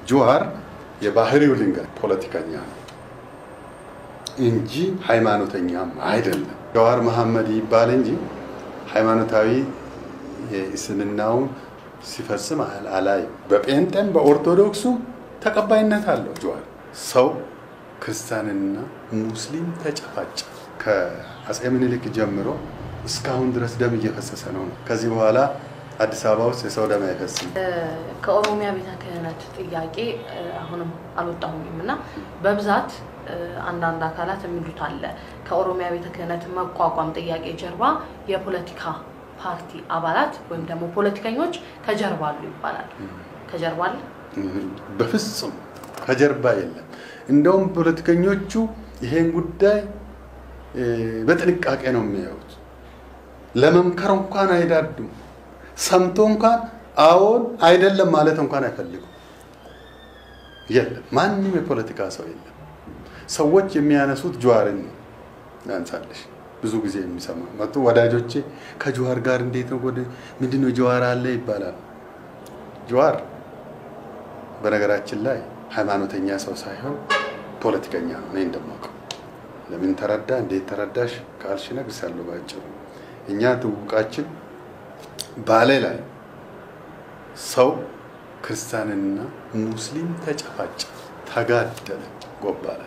ጆዋር የባህሪው ልንገር ፖለቲከኛ እንጂ ሃይማኖተኛም አይደለም። ጆዋር መሐመድ ይባል እንጂ ሃይማኖታዊ የእስልምናው ሲፈጽም አላይ በጴንጤም በኦርቶዶክሱ ተቀባይነት አለው። ጆዋር ሰው ክርስቲያንና ሙስሊም ተጨፋጭ ከአጼ ምኒልክ ጀምሮ እስካሁን ድረስ ደም እየፈሰሰ ነው። ከዚህ በኋላ አዲስ አበባ ውስጥ የሰው ደም አይፈስም። ከኦሮሚያ ቤተ ክህነት ጥያቄ አሁንም አልወጣሁኝምና በብዛት አንዳንድ አካላት የሚሉት አለ ከኦሮሚያ ቤተ ክህነት መቋቋም ጥያቄ ጀርባ የፖለቲካ ፓርቲ አባላት ወይም ደግሞ ፖለቲከኞች ከጀርባ አሉ ይባላል። ከጀርባ አለ? በፍጹም ከጀርባ የለም። እንደውም ፖለቲከኞቹ ይሄን ጉዳይ በጥንቃቄ ነው የሚያዩት። ለመምከር እንኳን አይዳዱም። ሰምቶ እንኳን አዎን አይደለም ማለት እንኳን አይፈልጉም። የለም ማንንም የፖለቲካ ሰው የለም። ሰዎች የሚያነሱት ጆዋርን ያንሳልሽ ብዙ ጊዜ የሚሰማ መጥቶ ወዳጆቼ ከጆዋር ጋር እንዴት ነው ወደ ምንድነው ጆዋር አለ ይባላል። ጆዋር በነገራችን ላይ ሃይማኖተኛ ሰው ሳይሆን ፖለቲከኛ ነው። እኔ እንደማውቀው ለምን ተረዳ እንዴት ተረዳሽ ካልሽ ነግሬሻለሁ። ባጭሩ እኛ ትውቃችን ባሌ ላይ ሰው ክርስቲያንና ሙስሊም ተጨፋጭ ተጋደለ ጎባለ።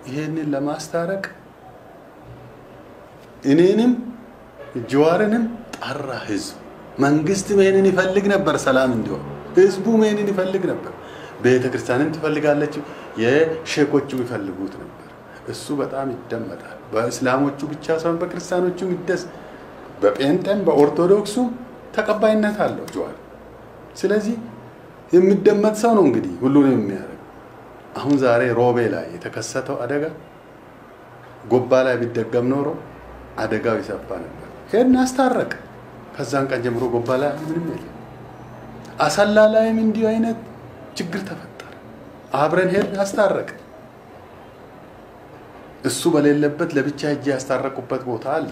ይሄንን ለማስታረቅ እኔንም ጆዋርንም ጠራ ህዝብ። መንግስት መሄንን ይፈልግ ነበር ሰላም እንዲሆን፣ ህዝቡ መሄንን ይፈልግ ነበር። ቤተክርስቲያንን ትፈልጋለች፣ የሼኮቹ ይፈልጉት ነበር። እሱ በጣም ይደመጣል። በእስላሞቹ ብቻ ሳይሆን በክርስቲያኖቹም ይደስ በጴንጤም በኦርቶዶክሱ ተቀባይነት አለው ጆዋር። ስለዚህ የሚደመጥ ሰው ነው እንግዲህ ሁሉንም የሚያደርግ። አሁን ዛሬ ሮቤ ላይ የተከሰተው አደጋ ጎባ ላይ ቢደገም ኖሮ አደጋው ይሰፋ ነበር። ሄድን አስታረቅ። ከዛን ቀን ጀምሮ ጎባ ላይ ምንም የለም። አሰላ ላይም እንዲህ አይነት ችግር ተፈጠረ። አብረን ሄድን አስታረቅ። እሱ በሌለበት ለብቻ እጅ ያስታረቁበት ቦታ አለ።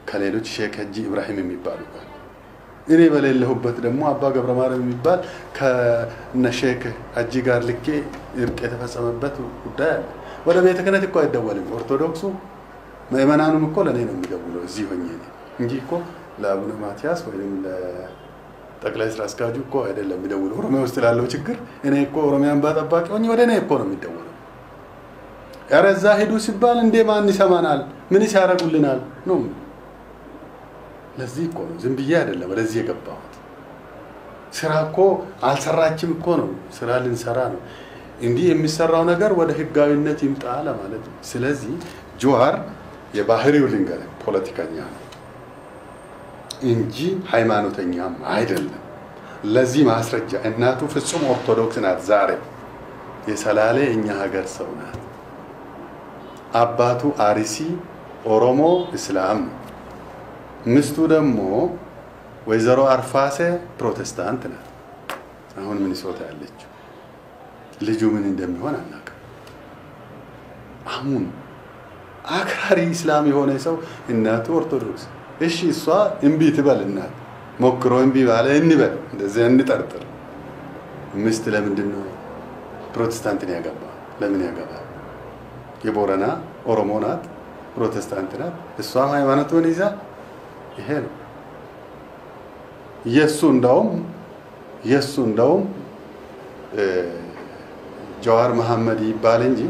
ከሌሎች ሼክ ሀጂ ኢብራሂም የሚባሉ እኔ በሌለሁበት ደግሞ አባ ገብረ ማርያም የሚባል ከነ ሼክ ሀጂ ጋር ልኬ እርቅ የተፈጸመበት ጉዳይ አለ። ወደ ቤተ ክህነት እኮ አይደወልም። ኦርቶዶክሱ ምእመናኑም እኮ ለኔ ነው የሚደውለው እዚህ ሆኜ እንጂ እኮ ለአቡነ ማቲያስ ወይም ለጠቅላይ ስራ አስኪያጁ እኮ አይደለም የሚደውለው። ኦሮሚያ ውስጥ ላለው ችግር እኔ እኮ ኦሮሚያን ባጠባቂ ሆኜ ወደ እኔ እኮ ነው የሚደውለው። ያረዛ ሄዱ ሲባል እንዴ ማን ይሰማናል? ምን ይሳረጉልናል ነው። ለዚህ እኮ ነው ዝም ብዬ አይደለም ወደዚህ የገባሁት። ስራ እኮ አልሰራችም እኮ ነው፣ ስራ ልንሰራ ነው። እንዲህ የሚሰራው ነገር ወደ ህጋዊነት ይምጣ ለማለት ነው። ስለዚህ ጆዋር የባህሪው ልንገር ፖለቲከኛ ነው እንጂ ሃይማኖተኛም አይደለም። ለዚህ ማስረጃ እናቱ ፍጹም ኦርቶዶክስ ናት። ዛሬ የሰላሌ እኛ ሀገር ሰው ናት። አባቱ አሪሲ ኦሮሞ እስላም፣ ምስቱ ደግሞ ወይዘሮ አርፋሴ ፕሮቴስታንት ናት። አሁን ሚኒሶታ ያለችው ልጁ ምን እንደሚሆን አናውቅም። አሁን አክራሪ እስላም የሆነ ሰው እናቱ ኦርቶዶክስ፣ እሺ እሷ እምቢ ትበል እናት ሞክሮ እምቢ ባለ እንበል እንደዚህ እንጠርጥር። ምስት ለምንድን ነው ፕሮቴስታንትን ያገባ? ለምን ያገባ? የቦረና ኦሮሞ ናት፣ ፕሮቴስታንት ናት። እሷም ሃይማኖቱን ይዛ ይሄ ነው የሱ እንደውም ጆዋር መሐመድ ይባል እንጂ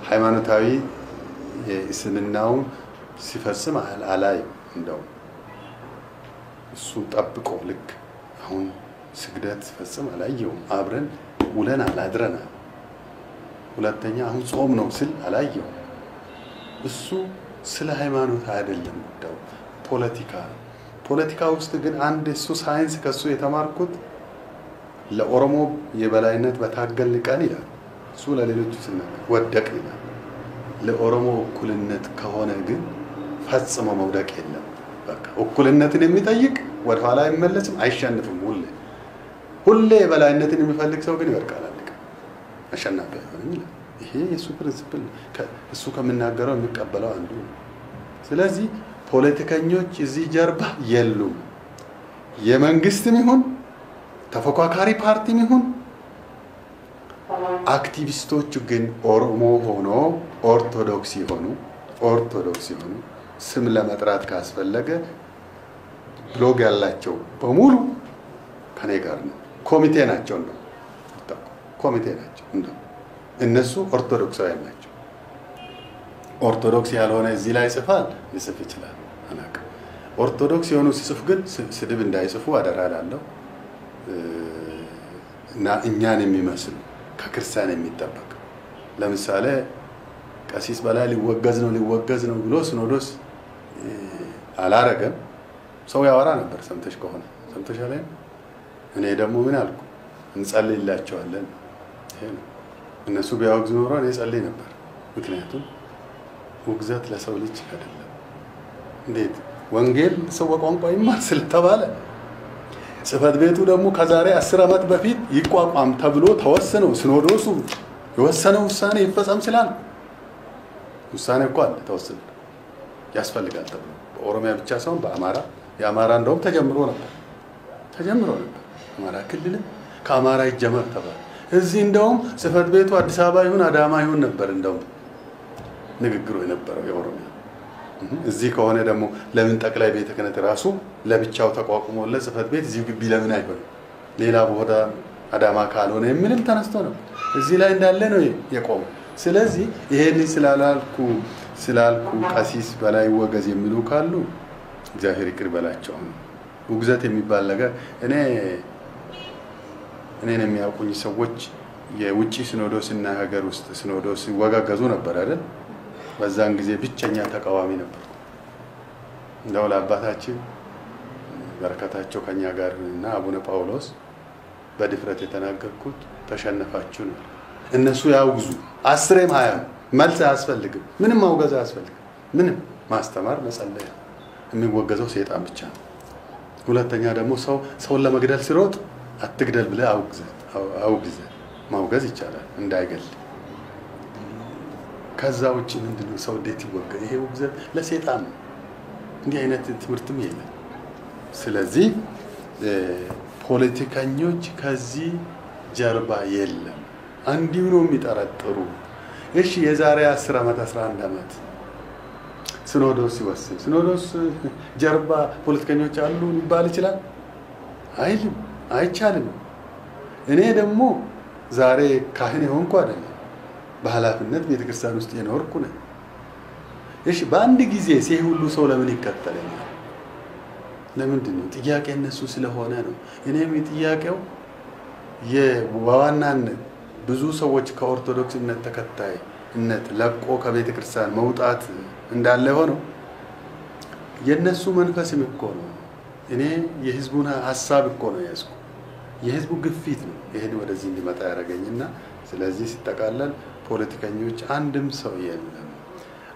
ሃይማኖታዊ የእስልምናው ሲፈጽም አላይ እንደውም እሱ ጠብቆ ልክ አሁን ስግደት ሲፈጽም አላየውም። አብረን ውለን አላድረናል። ሁለተኛ አሁን ጾም ነው ስል አላየው። እሱ ስለ ሃይማኖት አይደለም ጉዳዩ ፖለቲካ ውስጥ ግን አንድ እሱ ሳይንስ ከሱ የተማርኩት ለኦሮሞ የበላይነት በታገል ቀን ይላል እሱ ለሌሎች ሲናገር ወደቅ ይላል። ለኦሮሞ እኩልነት ከሆነ ግን ፈጽሞ መውደቅ የለም። በቃ እኩልነትን የሚጠይቅ ወደ ኋላ አይመለስም፣ አይሸነፍም። ሁሌ የበላይነትን የሚፈልግ ሰው ግን ይወድቃል። አሸናፊ አይሆንም ይላል። ይሄ የሱ ፕሪንሲፕል እሱ ከመናገረው የሚቀበለው አንዱ ነው። ስለዚህ ፖለቲከኞች እዚህ ጀርባ የሉም። የመንግስትም ይሁን ተፎካካሪ ፓርቲም ይሁን አክቲቪስቶቹ ግን ኦሮሞ ሆኖ ኦርቶዶክስ ይሆኑ ስም ለመጥራት ካስፈለገ ብሎግ ያላቸው በሙሉ ከኔ ጋር ነው። ኮሚቴ ናቸው ነው ኮሚቴ ናቸው እንደው እነሱ ኦርቶዶክሳውያን ናቸው። ኦርቶዶክስ ያልሆነ እዚህ ላይ ጽፋል ሊጽፍ ይችላል አናውቅ። ኦርቶዶክስ የሆኑ ሲጽፍ ግን ስድብ እንዳይጽፉ አደራላለሁ እና እኛን የሚመስል ከክርስቲያን የሚጠበቅ ለምሳሌ ቀሲስ በላይ ሊወገዝ ነው ብሎ ሲኖዶስ አላረገም። ሰው ያወራ ነበር ሰምተሽ ከሆነ ሰምተሻል። እኔ ደግሞ ምን አልኩ? እንጸልይላቸዋለን። እነሱ ቢያወግዙ ኖሮ እኔ ጸልይ ነበር። ምክንያቱም ውግዘት ለሰው ልጅ አይደለም። እንዴት ወንጌል ሰው በቋንቋ ይማር ስለተባለ ጽሕፈት ቤቱ ደግሞ ከዛሬ 10 ዓመት በፊት ይቋቋም ተብሎ ተወሰነው ሲኖዶሱ የወሰነው ውሳኔ ይፈጸም ስላል ውሳኔ እኮ አለ ተወሰነ ያስፈልጋል ተብሎ በኦሮሚያ ብቻ ሳይሆን በአማራ የአማራ እንደውም ተጀምሮ ነበር አማራ ክልል ከአማራ ይጀመር ተባለ። እዚህ እንደውም ጽሕፈት ቤቱ አዲስ አበባ ይሁን አዳማ ይሁን ነበር እንደውም ንግግሩ የነበረው የኦሮሚያ። እዚህ ከሆነ ደግሞ ለምን ጠቅላይ ቤተ ክህነት ራሱ ለብቻው ተቋቁሞለት ጽሕፈት ቤት እዚህ ግቢ ለምን አይሆንም ሌላ ቦታ አዳማ ካልሆነ ምንም ተነስቶ ነው እዚህ ላይ እንዳለ ነው የቆመው። ስለዚህ ይሄን ስላልኩ ቀሲስ በላይ ወገዝ የሚሉ ካሉ እግዚአብሔር ይቅር በላቸው። ውግዘት የሚባል ነገር እኔን የሚያውቁኝ ሰዎች የውጪ ሲኖዶስና ሀገር ውስጥ ሲኖዶስ ይወጋገዙ ነበር አይደል? በዛን ጊዜ ብቸኛ ተቃዋሚ ነበር። እንደው ለአባታችን በረከታቸው ከኛ ጋር እና አቡነ ጳውሎስ በድፍረት የተናገርኩት ተሸነፋችሁ ነው። እነሱ ያውግዙ 10ም 20 መልስ አያስፈልግም። ምንም ማውገዝ አያስፈልግም። ምንም ማስተማር መጸለይ የሚወገዘው ሰይጣን ብቻ ነው። ሁለተኛ ደግሞ ሰውን ለመግደል ሲሮጥ አትግደል ብለህ አውግዘ ማውገዝ ይቻላል እንዳይገል። ከዛ ውጪ ምንድነው ሰው እንዴት ይወገዝ? ይሄ ውግዘት ለሰይጣን ነው። እንዲህ አይነት ትምህርትም የለም። ስለዚህ ፖለቲከኞች ከዚህ ጀርባ የለም። አንዲው ነው የሚጠረጥሩ። እሺ የዛሬ 10 ዓመት 11 ዓመት ሲኖዶስ ሲወስን ሲኖዶስ ጀርባ ፖለቲከኞች አሉ ሊባል ይችላል? አይልም፣ አይቻልም። እኔ ደግሞ ዛሬ ካህን የሆንኩ አይደለም፣ በኃላፊነት ቤተክርስቲያን ውስጥ የኖርኩ ነኝ። እሺ በአንድ ጊዜ ሲሄ ሁሉ ሰው ለምን ይከተለኛል? ለምንድን ነው? ጥያቄ እነሱ ስለሆነ ነው። እኔም ጥያቄው የዋናነት ብዙ ሰዎች ከኦርቶዶክስ እምነት ተከታይነት ለቆ ከቤተክርስቲያን መውጣት እንዳለ ሆኖ የነሱ መንፈስም እኮ ነው። እኔ የህዝቡን ሐሳብ እኮ ነው ያስኩ የህዝቡ ግፊት ነው ይሄን ወደዚህ እንዲመጣ ያደረገኝና ስለዚህ ሲጠቃለል ፖለቲከኞች አንድም ሰው የለም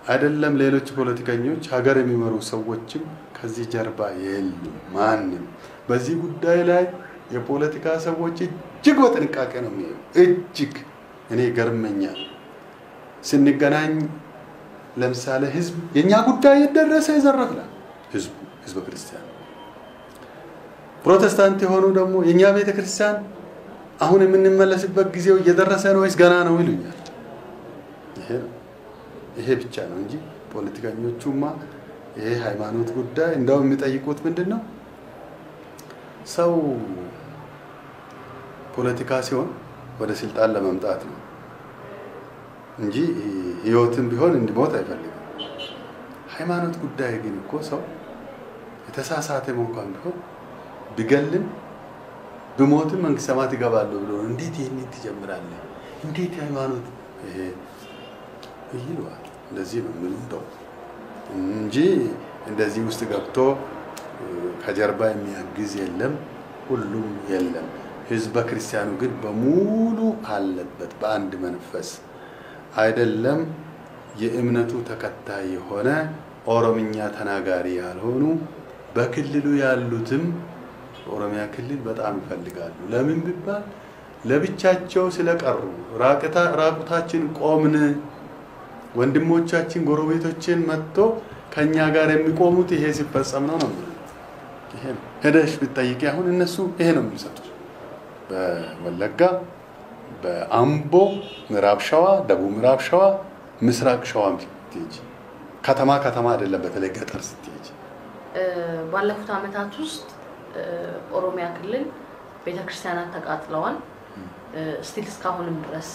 አይደለም። ሌሎች ፖለቲከኞች ሀገር የሚመሩ ሰዎችም ከዚህ ጀርባ የሉም ማንም። በዚህ ጉዳይ ላይ የፖለቲካ ሰዎች እጅግ በጥንቃቄ ነው የሚያዩ። እጅግ እኔ ገርመኛል። ስንገናኝ ለምሳሌ ህዝብ የኛ ጉዳይ የደረሰ ይዘረፍላል። ህዝብ ክርስቲያን ፕሮቴስታንት የሆኑ ደግሞ የኛ ቤተክርስቲያን አሁን የምንመለስበት ጊዜው እየደረሰ ነው ወይስ ገና ነው ይሉኛል። ይሄ ብቻ ነው እንጂ ፖለቲከኞቹማ ይሄ ሃይማኖት ጉዳይ እንደው የሚጠይቁት ምንድነው? ሰው ፖለቲካ ሲሆን ወደ ስልጣን ለመምጣት ነው እንጂ ህይወትን ቢሆን እንዲሞት አይፈልግም። ሃይማኖት ጉዳይ ግን እኮ ሰው የተሳሳተ እንኳን ቢሆን ቢገልም በሞትም መንግስተ ሰማያት ይገባል ብሎ እንዴት ይሄን ትጀምራለህ? እንዴት ሃይማኖት ይሏል? እንደዚህ ነው ምንድነው እንጂ እንደዚህ ውስጥ ገብቶ ከጀርባ የሚያግዝ የለም፣ ሁሉም የለም። ህዝበ ክርስቲያኑ ግን በሙሉ አለበት በአንድ መንፈስ አይደለም። የእምነቱ ተከታይ የሆነ ኦሮምኛ ተናጋሪ ያልሆኑ በክልሉ ያሉትም ኦሮሚያ ክልል በጣም ይፈልጋሉ። ለምን ቢባል ለብቻቸው ስለቀሩ ራቁታችን ቆምን፣ ወንድሞቻችን ጎረቤቶችን መጥቶ ከኛ ጋር የሚቆሙት ይሄ ሲፈጸም ነው ነው። ይሄ ሄደሽ ብትጠይቂ አሁን እነሱ ይሄ ነው የሚሰጡት። በወለጋ በአምቦ ምዕራብ ሸዋ፣ ደቡብ ምዕራብ ሸዋ፣ ምስራቅ ሸዋ ስትሄጂ ከተማ አይደለም፣ በተለይ ገጠር ስትሄጂ ባለፉት ዓመታት ውስጥ ኦሮሚያ ክልል ቤተክርስቲያናት ተቃጥለዋል። ስቲል እስካሁንም ድረስ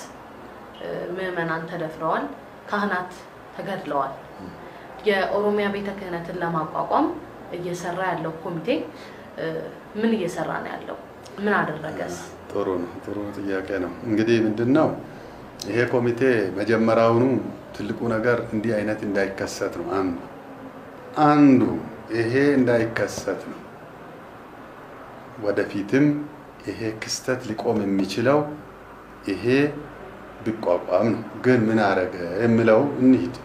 ምዕመናን ተደፍረዋል፣ ካህናት ተገድለዋል። የኦሮሚያ ቤተ ክህነትን ለማቋቋም እየሰራ ያለው ኮሚቴ ምን እየሰራ ነው ያለው? ምን አደረገስ? ጥሩ ጥያቄ ነው። እንግዲህ ምንድነው ይሄ ኮሚቴ መጀመሪያውኑ ትልቁ ነገር እንዲህ አይነት እንዳይከሰት ነው። አንዱ ይሄ እንዳይከሰት ነው። ወደፊትም ይሄ ክስተት ሊቆም የሚችለው ይሄ ቢቋቋም ነው። ግን ምን አረገ የሚለው እንሂድ።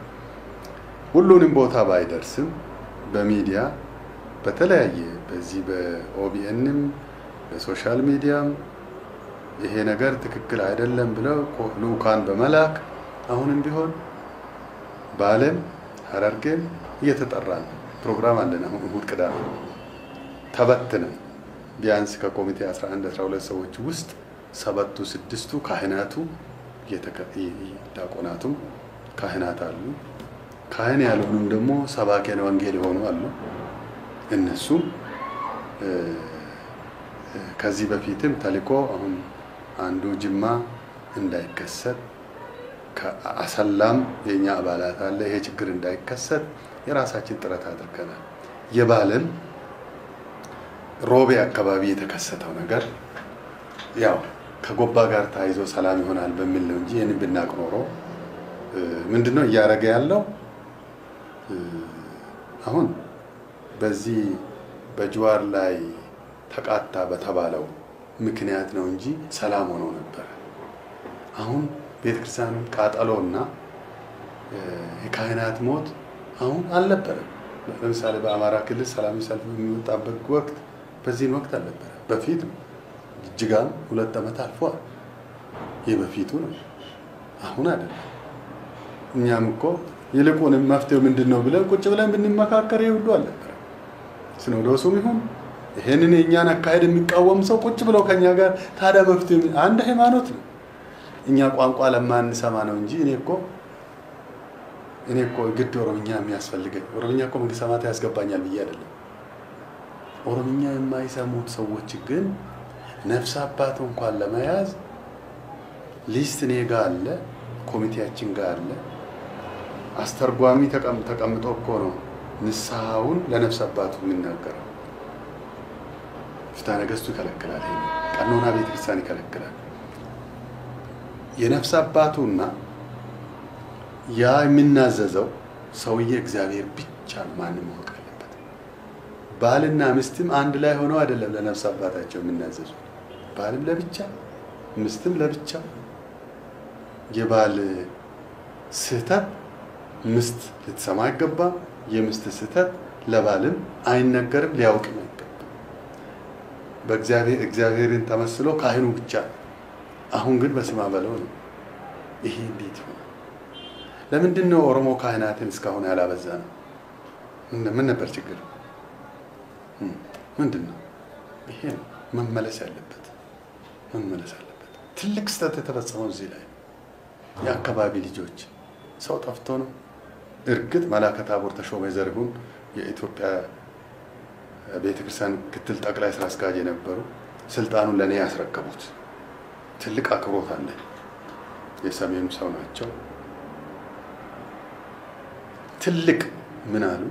ሁሉንም ቦታ ባይደርስም በሚዲያ በተለያየ በዚህ በኦቢኤንም በሶሻል ሚዲያም ይሄ ነገር ትክክል አይደለም ብለው ልኡካን በመላክ አሁንም ቢሆን ባለም ሐረርጌም እየተጠራ ነው። ፕሮግራም አለን። አሁን እሁድ ቅዳሜ ተበትነን ቢያንስ ከኮሚቴ 11 12 ሰዎች ውስጥ 7ቱ 6ቱ ካህናቱ ዲያቆናቱ ካህናት አሉ። ካህን ያልሆኑም ደግሞ ሰባኪያነ ወንጌል የሆኑ አሉ። እነሱም ከዚህ በፊትም ተልኮ አሁን አንዱ ጅማ እንዳይከሰት ከአሰላም የኛ አባላት አለ። ይሄ ችግር እንዳይከሰት የራሳችን ጥረት አድርገናል። የባለም ሮቤ አካባቢ የተከሰተው ነገር ያው ከጎባ ጋር ታይዞ ሰላም ይሆናል በሚል ነው እንጂ የኔ ብናቅ ኖሮ ምንድነው እያረገ ያለው አሁን በዚህ በጅዋር ላይ ተቃጣ በተባለው ምክንያት ነው እንጂ ሰላም ሆኖ ነበር። አሁን ቤተክርስቲያኑ ቃጠሎና የካህናት ሞት አሁን አልነበረም። ለምሳሌ በአማራ ክልል ሰላም ሰልፍ የሚወጣበት ወቅት በዚህ ወቅት አልነበረም። በፊት እጅጋም 2 ዓመት አልፏል። የበፊቱ ነው፣ አሁን አይደለም። እኛም እኮ ይልቁንም መፍትሄው ምንድነው ብለን ቁጭ ብለን ብንመካከር ይሁሉ አልነበረ። ሲኖዶሱም ይሁን ይሄንን የኛን አካሄድ የሚቃወም ሰው ቁጭ ብለው ከኛ ጋር ታዲያ መፍትሄው አንድ ሃይማኖት ነው። እኛ ቋንቋ ለማንሰማ ነው እንጂ እኔ እኮ ግድ ኦሮምኛ የሚያስፈልገኝ ኦሮምኛ እኮ መንግስት ሰማት ያስገባኛል ብዬ አይደለም። ኦሮምኛ የማይሰሙት ሰዎች ግን ነፍስ አባት እንኳን ለመያዝ ሊስት እኔ ጋር አለ፣ ኮሚቴያችን ጋር አለ። አስተርጓሚ ተቀምጦ እኮ ነው ንስሐውን ለነፍስ አባቱ የሚናገረው። ፍትሐ ነገሥቱ ይከለክላል፣ ቀኖና ቤተክርስቲያን ይከለክላል። የነፍስ አባቱና ያ የሚናዘዘው ሰውዬ እግዚአብሔር ብቻ ማንም ማወቅ አለበት። ባልና ሚስትም አንድ ላይ ሆነው አይደለም ለነፍስ አባታቸው የሚናዘዙ። ባልም ለብቻ ሚስትም ለብቻ። የባል ስህተት ሚስት ልትሰማ አይገባም። የሚስት ስህተት ለባልም አይነገርም፣ ሊያውቅም አይገባም። እግዚአብሔርን ተመስሎ ካህኑ ብቻ። አሁን ግን በስማ በለው ነው። ይሄ እንዴት ነው? ለምንድን ነው ኦሮሞ ካህናትን እስካሁን ያላበዛ ነው? ምን ነበር ችግር? ምንድነው? ይሄ መመለስ ያለበት ትልቅ ስህተት የተፈጸመው እዚህ ላይ የአካባቢ ልጆች ሰው ጠፍቶ ነው። እርግጥ መላከ ታቦር ተሾመ ዘሪሁን የኢትዮጵያ ቤተክርስቲያን ክትል ጠቅላይ ስራ አስኪያጅ የነበሩ ስልጣኑን ለኔ ያስረከቡት ትልቅ አክብሮት አለ። የሰሜኑ ሰው ናቸው። ትልቅ ምን አሉ?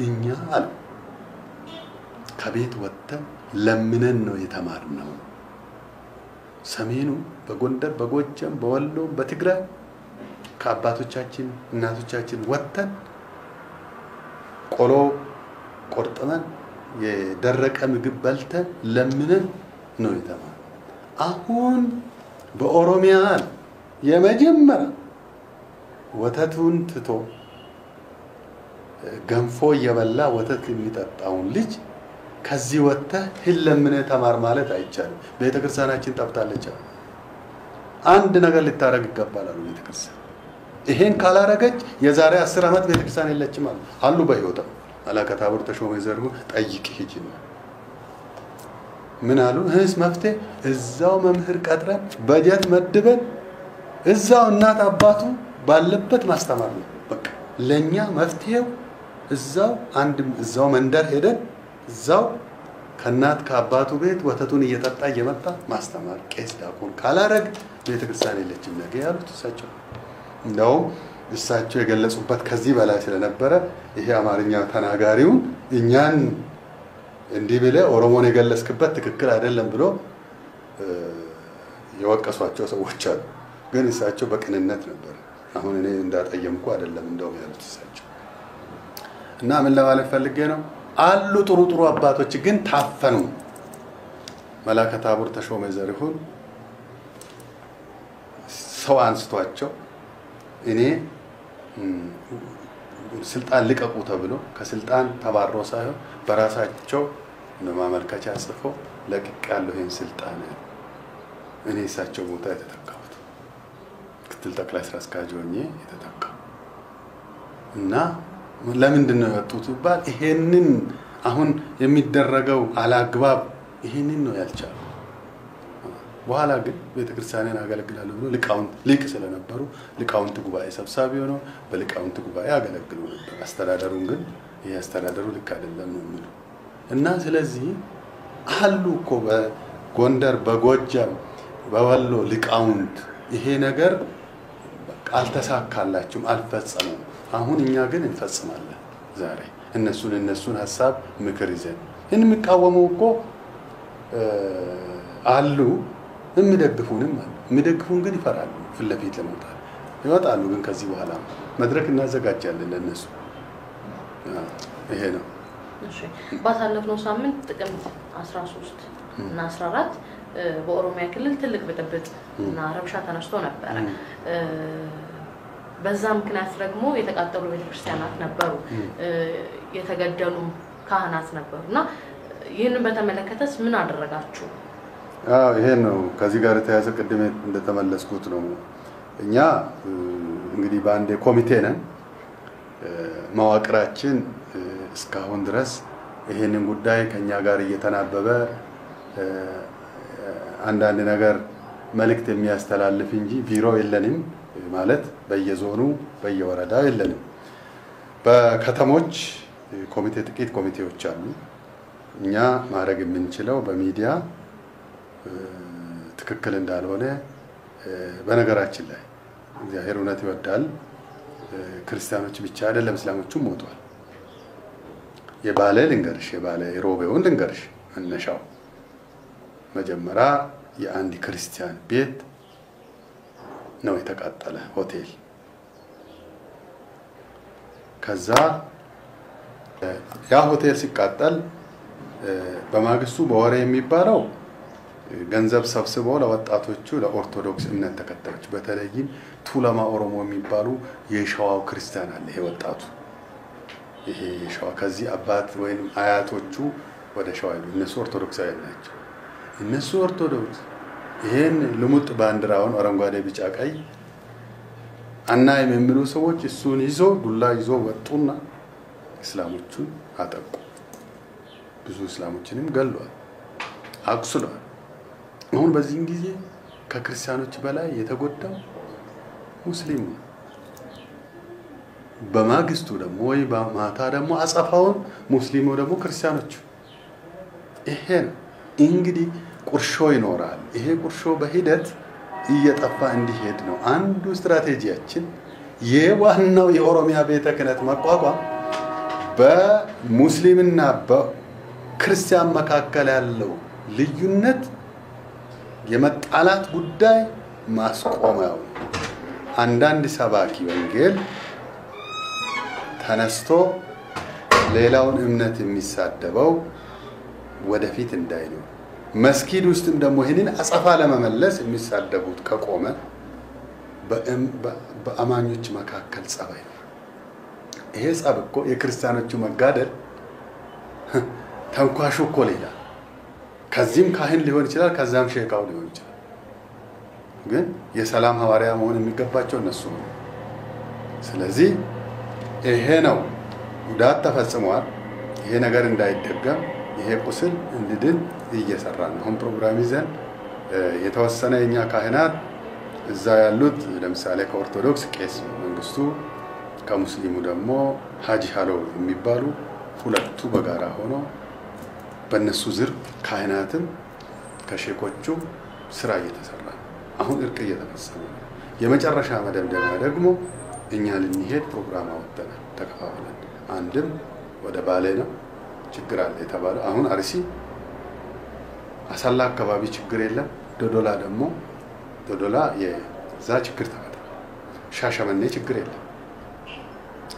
እኛ አሉ ከቤት ወጥተን ለምነን ነው የተማርነው። ሰሜኑ በጎንደር፣ በጎጃም፣ በወሎ፣ በትግራይ ከአባቶቻችን እናቶቻችን ወጥተን ቆሎ ቆርጠመን የደረቀ ምግብ በልተን ለምነን ነው የተማርነው። አሁን በኦሮሚያ የመጀመሪያ ወተቱን ትቶ ገንፎ እየበላ ወተት የሚጠጣውን ልጅ ከዚህ ወጥተህ ለምነህ ተማር ማለት አይቻልም። ቤተክርስቲያናችን ጠፍታለች። አንድ ነገር ልታረግ ይገባል አሉ ቤተክርስቲያን። ይሄን ካላረገች የዛሬ 10 ዓመት ቤተክርስቲያን የለችም አሉ በህይወት መላከ ታቦር ተሾመ ዘሪሁን ጠይቅ ሂጂ ነው። ምን አሉ? እህስ መፍትሄ እዛው መምህር ቀጥረን በጀት መድበን እዛው እናት አባቱ ባለበት ማስተማር ነው። በቃ ለኛ መፍትሄው እዛው መንደር ሄደን እዛው ከእናት ከአባቱ ቤት ወተቱን እየጠጣ እየመጣ ማስተማር። ቄስ ዲያቆን ካላረግ ቤተክርስቲያን የለችም ነገ ያሉት እሳቸው። እንደውም እሳቸው የገለጹበት ከዚህ በላይ ስለነበረ ይሄ አማርኛ ተናጋሪውን እኛን እንዲህ ብለህ ኦሮሞን የገለጽክበት ትክክል አይደለም ብሎ የወቀሷቸው ሰዎች አሉ። ግን እሳቸው በቅንነት ነበር። አሁን እኔ እንዳጠየምኩ አይደለም እንደውም ያሉት እሳቸው። እና ምን ለማለት ፈልጌ ነው? አሉ ጥሩ አባቶች ግን ታፈኑ። መላከ ታቦር ተሾመ ዘሪሁን ሰው አንስቷቸው እኔ ስልጣን ልቀቁ ተብሎ ከስልጣን ተባሮ ሳይሆን በራሳቸው ማመልከቻ ጽፈው ለቅቄያለሁ ይሄን ስልጣን እኔ እሳቸው ቦታ የተተካሁት ምክትል ጠቅላይ ስራ አስኪያጅ ሆኜ የተተካው እና ለምንድን ነው የወጡት ይባል ይሄንን አሁን የሚደረገው አላግባብ ይሄንን ነው ያልቻሉ። በኋላ ግን ቤተክርስቲያንን አገለግላለሁ ብሎ ሊቅ ስለነበሩ ሊቃውንት ጉባኤ ሰብሳቢ ሆነው በሊቃውንት ጉባኤ አገለግሉ ነበር። አስተዳደሩን ግን ይሄ አስተዳደሩ ልክ አይደለም ነው የሚሉ እና ስለዚህ አሉ እኮ በጎንደር በጎጃም በወሎ ሊቃውንት ይሄ ነገር አልተሳካላችሁም አልፈጸሙም። አሁን እኛ ግን እንፈጽማለን። ዛሬ እነሱን ሐሳብ ምክር ይዘን እንምቃወሙ እኮ አሉ። የሚደግፉንም አሉ። የሚደግፉን ግን ይፈራሉ። ፊት ለፊት ለመውጣት ይወጣሉ። ግን ከዚህ በኋላ መድረክ እናዘጋጃለን ለነሱ። ይሄ ነው። እሺ ባሳለፍነው ሳምንት ጥቅምት 13 እና 14 በኦሮሚያ ክልል ትልቅ ብጥብጥ እና ረብሻ ተነስቶ ነበር። በዛ ምክንያት ደግሞ የተቃጠሉ ቤተክርስቲያናት ነበሩ፣ የተገደሉ ካህናት ነበሩና ይሄንን በተመለከተስ ምን አደረጋችሁ? ይሄ ነው ከዚህ ጋር የተያዘ ቅድም እንደተመለስኩት ነው። እኛ እንግዲህ በአንድ ኮሚቴ ነን። መዋቅራችን እስካሁን ድረስ ይሄንን ጉዳይ ከኛ ጋር እየተናበበ አንዳንድ ነገር መልእክት የሚያስተላልፍ እንጂ ቢሮ የለንም ማለት በየዞኑ በየወረዳው የለንም። በከተሞች ኮሚቴ ጥቂት ኮሚቴዎች አሉ። እኛ ማድረግ የምንችለው በሚዲያ ትክክል እንዳልሆነ በነገራችን ላይ እግዚአብሔር እውነት ይወዳል። ክርስቲያኖች ብቻ አይደለም እስላሞቹም ሞቷል። የባለ ልንገርሽ የባለ ሮቤውን ልንገርሽ መነሻው መጀመሪያ የአንድ ክርስቲያን ቤት ነው የተቃጠለ ሆቴል። ከዛ ያ ሆቴል ሲቃጠል በማግስቱ በወሬ የሚባለው ገንዘብ ሰብስበው ለወጣቶቹ ለኦርቶዶክስ እምነት ተከታዮች በተለይም ቱለማ ኦሮሞ የሚባሉ የሸዋው ክርስቲያን አለ። ይሄ ወጣቱ ይሄ ሸዋ ከዚህ አባት ወይም አያቶቹ ወደ ሸዋ እነሱ ኦርቶዶክሳውያን ናቸው። እነሱ ኦርቶዶክስ ይሄን ልሙጥ ባንዲራውን አረንጓዴ ቢጫ ቀይ አናይም የሚሉ ሰዎች እሱን ይዞ ዱላ ይዞ ወጡና እስላሞቹን አጠቁ። ብዙ እስላሞችንም ገለዋል፣ አቁስለዋል። አሁን በዚህ ጊዜ ከክርስቲያኖች በላይ የተጎዳው ሙስሊሙ ነው። በማግስቱ ደግሞ ወይ በማታ ደግሞ አጸፋውን ሙስሊሙ ደግሞ ክርስቲያኖቹ። ይሄ እንግዲህ ቁርሾ ይኖራል። ይሄ ቁርሾ በሂደት እየጠፋ እንዲሄድ ነው አንዱ ስትራቴጂያችን። የዋናው የኦሮሚያ ቤተ ክህነት መቋቋም በሙስሊምና በክርስቲያን መካከል ያለው ልዩነት የመጣላት ጉዳይ ማስቆሚያው አንዳንድ ሰባኪ ወንጌል ተነስቶ ሌላውን እምነት የሚሳደበው ወደፊት እንዳይኖር መስጊድ ውስጥም ደግሞ ይሄንን አጸፋ ለመመለስ የሚሳደቡት ከቆመ በአማኞች መካከል ጸባይ ነው። ይሄ ጸብ እኮ የክርስቲያኖቹ መጋደል ተንኳሹ እኮ ሌላ ከዚህም ካህን ሊሆን ይችላል፣ ከዛም ሼካው ሊሆን ይችላል። ግን የሰላም ሐዋርያ መሆን የሚገባቸው እነሱ ነው። ስለዚህ ይሄ ነው ጉዳት ተፈጽሟል። ይሄ ነገር እንዳይደገም ይሄ ቁስል እንዲድን እየሰራን ነው። አሁን ፕሮግራም ይዘን የተወሰነ የኛ ካህናት እዛ ያሉት ለምሳሌ ከኦርቶዶክስ ቄስ መንግስቱ ከሙስሊሙ ደግሞ ሀጂ ሃሎ የሚባሉ ሁለቱ በጋራ ሆኖ በእነሱ ዝር ካህናትም ከሼኮቹ ስራ እየተሰራ ነው። አሁን እርቅ እየተፈጸመ ነው። የመጨረሻ መደምደሚያ ደግሞ እኛ ልንሄድ ፕሮግራም አወጣን ተከፋፍለን። አንድም ወደ ባሌ ነው ችግር አለ የተባለው። አሁን አርሲ አሳላ አካባቢ ችግር የለም። ዶዶላ ደግሞ ዶዶላ የዛ ችግር ተፈጥሯል። ሻሸመኔ ችግር የለም።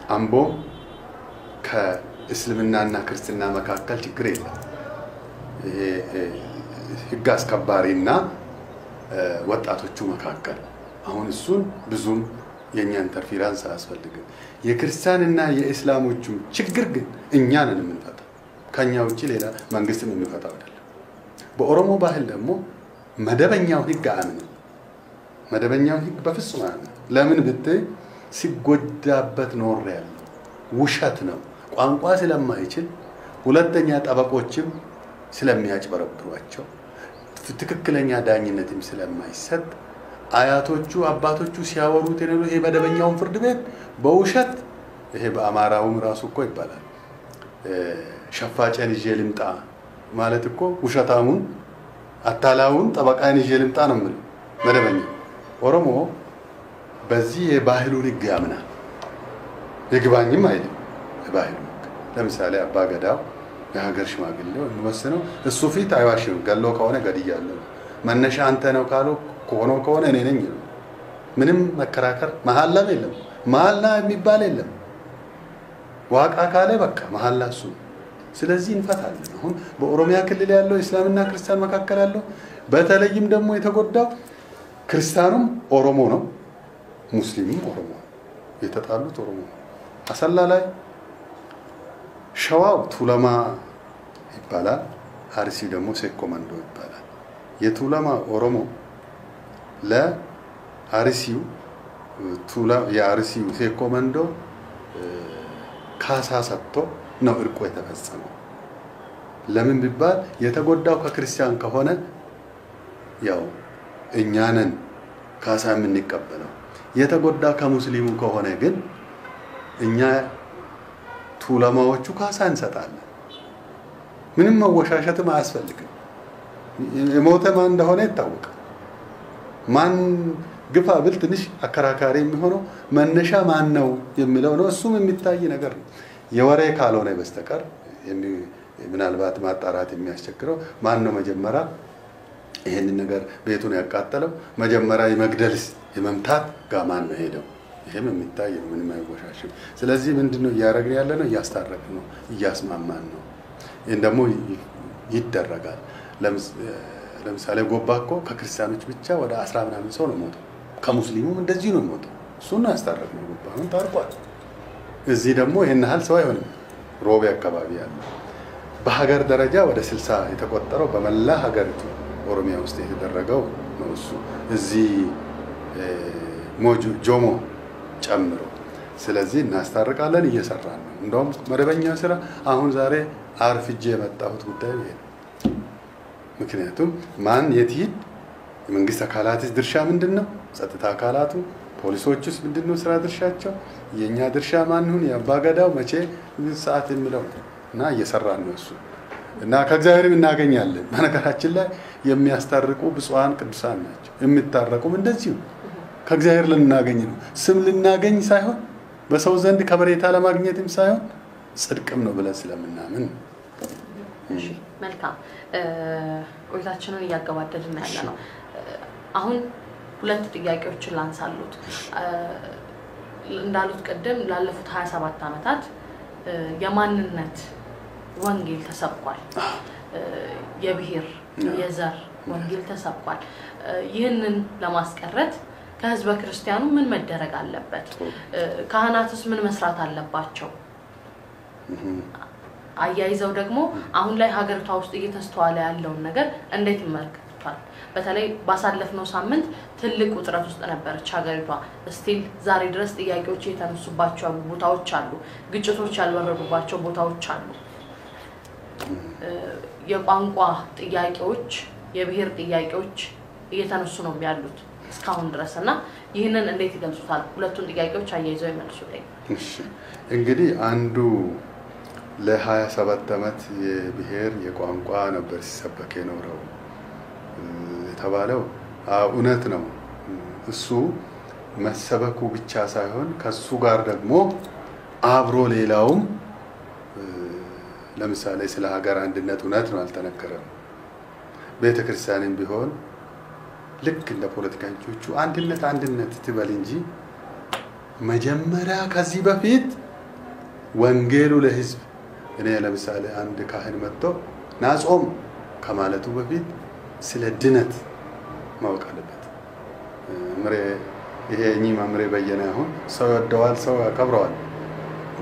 አምቦ ከእስልምናና ክርስትና መካከል ችግር የለም። ህግ አስከባሪና ወጣቶቹ መካከል አሁን እሱን ብዙም የኛ ኢንተርፌረንስ አያስፈልግም። የክርስቲያንና የእስላሞቹ ችግር ግን እኛ ነን የምንፈታው። ከኛ ውጪ ሌላ መንግስትም የሚፈታው አይደለም። በኦሮሞ ባህል ደግሞ መደበኛው ህግ አያምንም። መደበኛው ህግ በፍጹም አያምንም። ለምን ብትይ ሲጎዳበት ኖር ያለው ውሸት ነው። ቋንቋ ስለማይችል ሁለተኛ ጠበቆችም ስለሚያጭበረብሯቸው ትክክለኛ ዳኝነትም ስለማይሰጥ አያቶቹ አባቶቹ ሲያወሩት የነበረው ይሄ መደበኛውን ፍርድ ቤት በውሸት ይሄ በአማራውም ራሱ እኮ ይባላል ሸፋጨን ይዤ ልምጣ ማለት እኮ ውሸታሙን አታላውን ጠበቃን ይዤ ልምጣ ነው ማለት መደበኛ። ኦሮሞ በዚህ የባህሉን ህግ ያምናል። ይግባኝም አይደለም ባህሉ። ለምሳሌ አባ ገዳው የሀገር ሽማግሌው የሚወስነው እሱ ፊት አይዋሽም። ገሎ ከሆነ ገድያለሁ መነሻ አንተ ነው ካሉ ከሆነ እኔ ነኝ ነው። ምንም መከራከር መሐላም የለም። መሐላ የሚባል የለም። ዋቃ ካለ በቃ መሐላ እሱ። ስለዚህ እንፈታለን። አሁን በኦሮሚያ ክልል ያለው እስላምና ክርስቲያን መካከል ያለው በተለይም ደግሞ የተጎዳው ክርስቲያኑም ኦሮሞ ነው፣ ሙስሊሙም ኦሮሞ ነው። የተጣሉት ኦሮሞ ነው። አሰላ ላይ ሸዋው ቱለማ ይባላል፣ አርሲ ደግሞ ሴኮመንዶ ይባላል። የቱለማ ኦሮሞ ለአርሲው የአርሲው ሴኮመንዶ ካሳ ሰጥቶ ነው እርቆ የተፈጸመው። ለምን ቢባል የተጎዳው ከክርስቲያን ከሆነ ያው እኛንን ካሳ የምንቀበለው፣ የተጎዳው ከሙስሊሙ ከሆነ ግን እኛ ቱለማዎቹ ካሳ እንሰጣለን። ምንም መወሻሸትም አያስፈልግም። የሞተ ማን እንደሆነ ይታወቃል። ማን ግፋ ብል ትንሽ አከራካሪ የሚሆነው መነሻ ማን ነው የሚለው ነው። እሱም የሚታይ ነገር ነው። የወሬ ካልሆነ በስተቀር ምናልባት ማጣራት የሚያስቸግረው ማን ነው መጀመሪያ ይሄንን ነገር ቤቱን ያቃጠለው፣ መጀመሪያ የመግደልስ የመምታት ጋር ማን ነው ሄደው፣ ይሄም የሚታይ ነው። ምንም አይወሻሽም። ስለዚህ ምንድነው እያደረግን ያለ ነው? እያስታረቅን ነው፣ እያስማማን ነው። ይሄን ደግሞ ይደረጋል። ለምሳሌ ጎባ እኮ ከክርስቲያኖች ብቻ ወደ 10 ምናምን ሰው ነው ሞተው፣ ከሙስሊሙም እንደዚህ ነው ሞተው። እሱን ያስታረቅነው ጎባ አሁን ታርቋል። እዚህ ደግሞ ይሄን ያህል ሰው አይሆንም። ሮቤ አካባቢ ያለ በሀገር ደረጃ ወደ 60 የተቆጠረው በመላ ሀገሪቱ ኦሮሚያ ውስጥ የተደረገው ነው። እሱ እዚህ ጆሞ ጨምሮ። ስለዚህ እናስታርቃለን፣ እየሰራን ነው። እንደውም መደበኛ ስራ አሁን ዛሬ አርፍጄ የመጣሁት ጉዳይ ይሄ ነው። ምክንያቱም ማን የት ይሄድ፣ የመንግስት አካላትስ ድርሻ ምንድነው? ጸጥታ አካላቱ ፖሊሶቹስ ምንድነው ስራ ድርሻቸው? የኛ ድርሻ ማን ይሁን? የአባገዳው መቼ ሰዓት የሚለው እና እየሰራን ነው እሱ እና ከእግዚአብሔርም እናገኛለን። በነገራችን ላይ የሚያስታርቁ ብፁዓን ቅዱሳን ናቸው። የሚታረቁም እንደዚሁ ከእግዚአብሔር ልናገኝ ነው። ስም ልናገኝ ሳይሆን በሰው ዘንድ ከበሬታ ለማግኘትም ሳይሆን ጽድቅም ነው ብለን ስለምናምን። እሺ መልካም ቆይታችንን እያገባደድን ያለ ነው። አሁን ሁለት ጥያቄዎችን ላንሳሉት። እንዳሉት ቀደም ላለፉት 27 ዓመታት የማንነት ወንጌል ተሰብኳል። የብሔር የዘር ወንጌል ተሰብኳል። ይህንን ለማስቀረት ከህዝበ ክርስቲያኑ ምን መደረግ አለበት? ካህናትስ ምን መስራት አለባቸው? አያይዘው ደግሞ አሁን ላይ ሀገሪቷ ውስጥ እየተስተዋለ ያለውን ነገር እንዴት ይመለከቱታል? በተለይ ባሳለፍነው ሳምንት ትልቅ ውጥረት ውስጥ ነበረች ሀገሪቷ። ስቲል ዛሬ ድረስ ጥያቄዎች የተነሱባቸው ቦታዎች አሉ፣ ግጭቶች ያልወረዱባቸው ቦታዎች አሉ። የቋንቋ ጥያቄዎች የብሔር ጥያቄዎች እየተነሱ ነው ያሉት እስካሁን ድረስና ይሄንን እንዴት ይገልጹታል ሁለቱን ጥያቄዎች አያይዘው ይመልሱልኝ እሺ እንግዲህ አንዱ ለ27 አመት የብሔር የቋንቋ ነበር ሲሰበክ የኖረው የተባለው እውነት ነው እሱ መሰበኩ ብቻ ሳይሆን ከሱ ጋር ደግሞ አብሮ ሌላውም ለምሳሌ ስለ ሀገር አንድነት እውነት ነው አልተነገረም ቤተክርስቲያንም ቢሆን ልክ እንደ ፖለቲከኞቹ አንድነት ትበል እንጂ መጀመሪያ ከዚህ በፊት ወንጌሉ ለህዝብ እኔ ለምሳሌ አንድ ካህን መጥቶ ናጾም ከማለቱ በፊት ስለ ድነት ማወቅ አለበት ይሄ መምሬ በየነ አሁን ሰው ወደዋል ሰው ያከብረዋል